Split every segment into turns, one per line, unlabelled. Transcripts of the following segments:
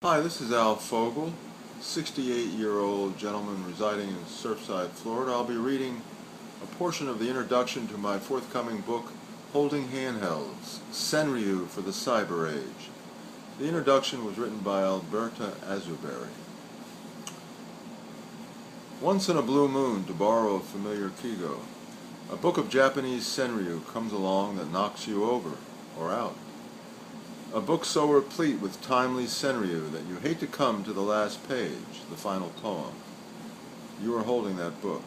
Hi, this is Al Fogel, 68-year-old gentleman residing in Surfside, Florida. I'll be reading a portion of the introduction to my forthcoming book, Holding Handhelds, Senryu for the Cyber Age. The introduction was written by Alberto Azubury. Once in a blue moon, to borrow a familiar kigo, a book of Japanese senryu comes along that knocks you over or out. A book so replete with timely senryu that you hate to come to the last page, the final poem. You are holding that book.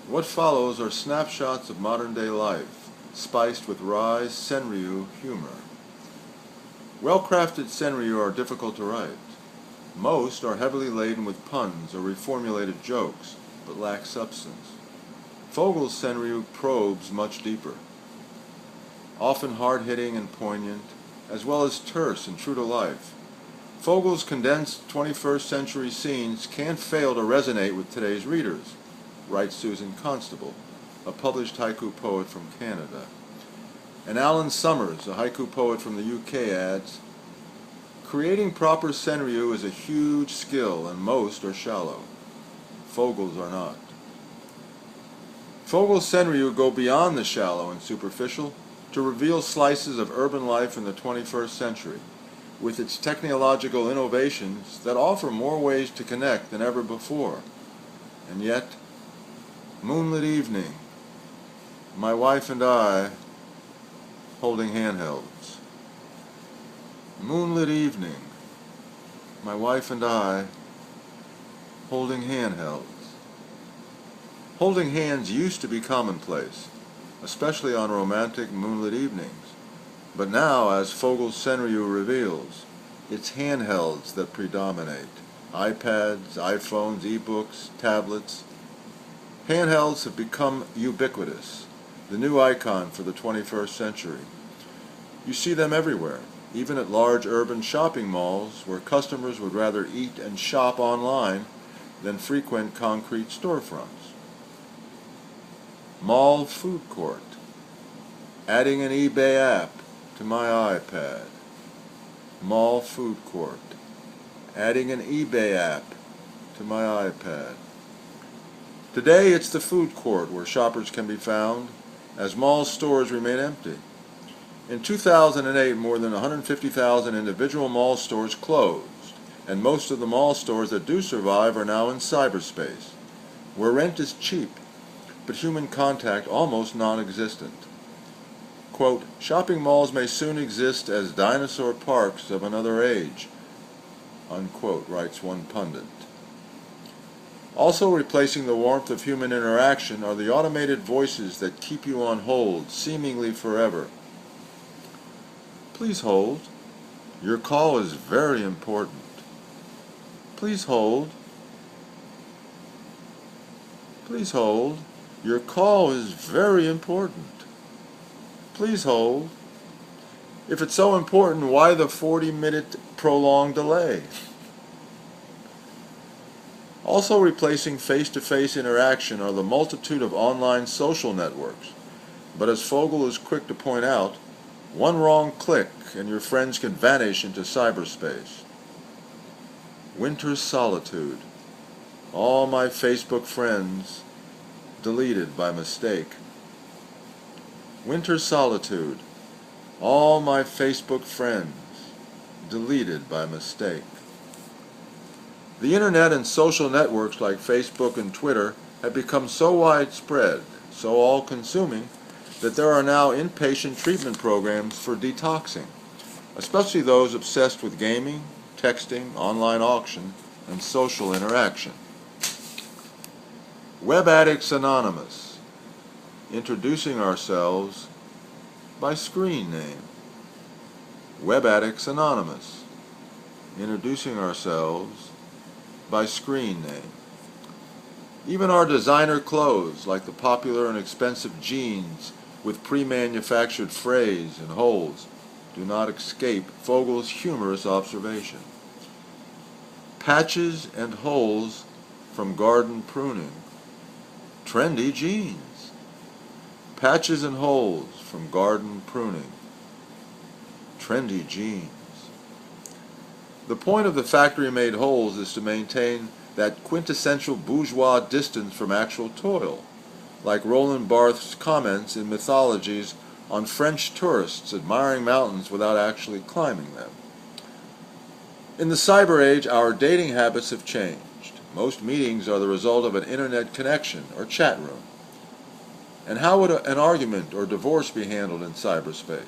What follows are snapshots of modern-day life, spiced with wry senryu humor. Well-crafted senryu are difficult to write. Most are heavily laden with puns or reformulated jokes, but lack substance. Fogel's senryu probes much deeper. Often hard-hitting and poignant, as well as terse and true to life. Fogel's condensed 21st century scenes can't fail to resonate with today's readers, writes Susan Constable, a published haiku poet from Canada. And Alan Summers, a haiku poet from the UK, adds, "Creating proper senryu is a huge skill, and most are shallow. Fogel's are not." Fogel's senryu go beyond the shallow and superficial to reveal slices of urban life in the 21st century, with its technological innovations that offer more ways to connect than ever before. And yet, moonlit evening, my wife and I holding handhelds. Moonlit evening, my wife and I holding handhelds. Holding hands used to be commonplace, especially on romantic moonlit evenings. But now, as Fogel's senryu reveals, it's handhelds that predominate. iPads, iPhones, e-books, tablets. Handhelds have become ubiquitous, the new icon for the 21st century. You see them everywhere, even at large urban shopping malls where customers would rather eat and shop online than frequent concrete storefronts. Mall food court. Adding an eBay app to my iPad. Mall food court. Adding an eBay app to my iPad. Today it's the food court where shoppers can be found, as mall stores remain empty. In 2008, more than 150,000 individual mall stores closed, and most of the mall stores that do survive are now in cyberspace, where rent is cheap, but human contact almost non-existent. Quote, "Shopping malls may soon exist as dinosaur parks of another age," unquote, writes one pundit. Also replacing the warmth of human interaction are the automated voices that keep you on hold, seemingly forever. "Please hold. Your call is very important. Please hold. Please hold. Your call is very important. Please hold. If it's so important, why the 40-minute prolonged delay?" Also replacing face-to-face interaction are the multitude of online social networks. But as Fogel is quick to point out, one wrong click and your friends can vanish into cyberspace. Winter's solitude. All my Facebook friends deleted by mistake. Winter solitude. All my Facebook friends deleted by mistake. The internet and social networks like Facebook and Twitter have become so widespread, so all-consuming, that there are now inpatient treatment programs for detoxing, especially those obsessed with gaming, texting, online auction, and social interaction. Web Addicts Anonymous. Introducing ourselves by screen name. Web Addicts Anonymous. Introducing ourselves by screen name. Even our designer clothes, like the popular and expensive jeans with pre-manufactured frays and holes, do not escape Fogel's humorous observation. Patches and holes from garden pruning. Trendy jeans. Patches and holes from garden pruning. Trendy jeans. The point of the factory-made holes is to maintain that quintessential bourgeois distance from actual toil, like Roland Barthes' comments in Mythologies on French tourists admiring mountains without actually climbing them. In the cyber age, our dating habits have changed. Most meetings are the result of an internet connection or chat room. And how would an argument or divorce be handled in cyberspace?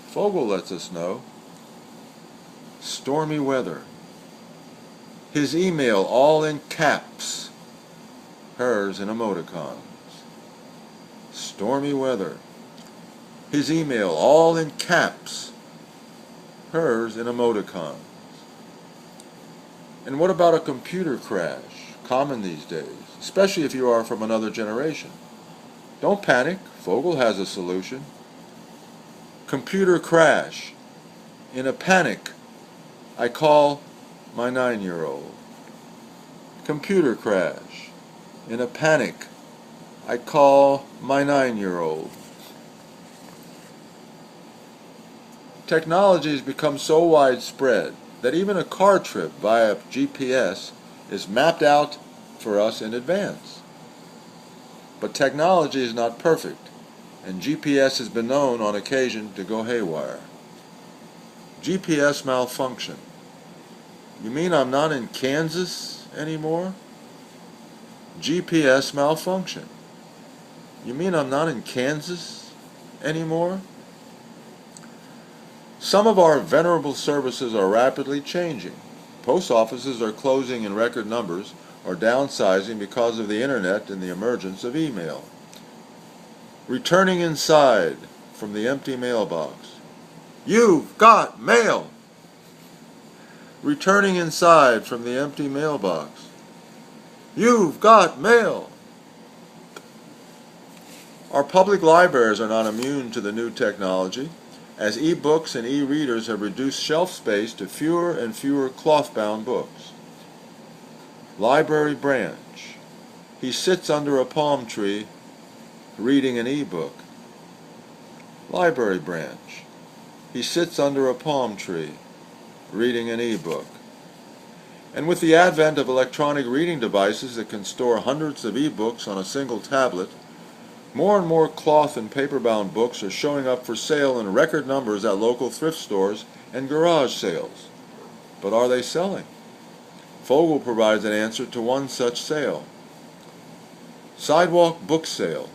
Fogel lets us know. Stormy weather. His email all in caps. Hers in emoticons. Stormy weather. His email all in caps. Hers in emoticons. And what about a computer crash? Common these days, especially if you are from another generation. Don't panic. Fogel has a solution. Computer crash. In a panic, I call my 9-year-old. Computer crash. In a panic, I call my 9-year-old. Technology has become so widespread that even a car trip via GPS is mapped out for us in advance. But technology is not perfect, and GPS has been known on occasion to go haywire. GPS malfunction. You mean I'm not in Kansas anymore? GPS malfunction. You mean I'm not in Kansas anymore? Some of our venerable services are rapidly changing. Post offices are closing in record numbers or downsizing because of the internet and the emergence of email. Returning inside from the empty mailbox. You've got mail! Returning inside from the empty mailbox. You've got mail! Our public libraries are not immune to the new technology, as e-books and e-readers have reduced shelf space to fewer and fewer cloth-bound books. Library branch. He sits under a palm tree reading an e-book. Library branch. He sits under a palm tree reading an e-book. And with the advent of electronic reading devices that can store hundreds of e-books on a single tablet, more and more cloth and paper-bound books are showing up for sale in record numbers at local thrift stores and garage sales. But are they selling? Fogel provides an answer to one such sale. Sidewalk book sale.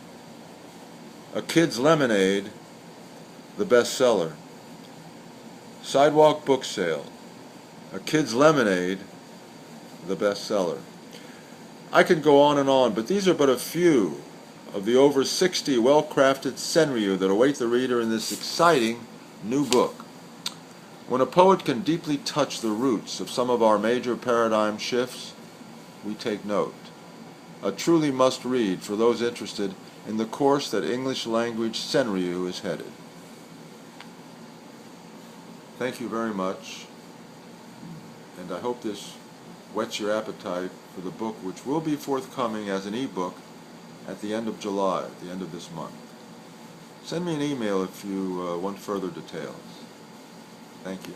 A Kid's Lemonade, the bestseller. Sidewalk book sale. A Kid's Lemonade, the bestseller. I could go on, but these are but a few of the over 60 well-crafted senryu that await the reader in this exciting new book. When a poet can deeply touch the roots of some of our major paradigm shifts, we take note. A truly must-read for those interested in the course that English language senryu is headed. Thank you very much, and I hope this whets your appetite for the book, which will be forthcoming as an e-book at the end of July, at the end of this month. Send me an email if you want further details. Thank you.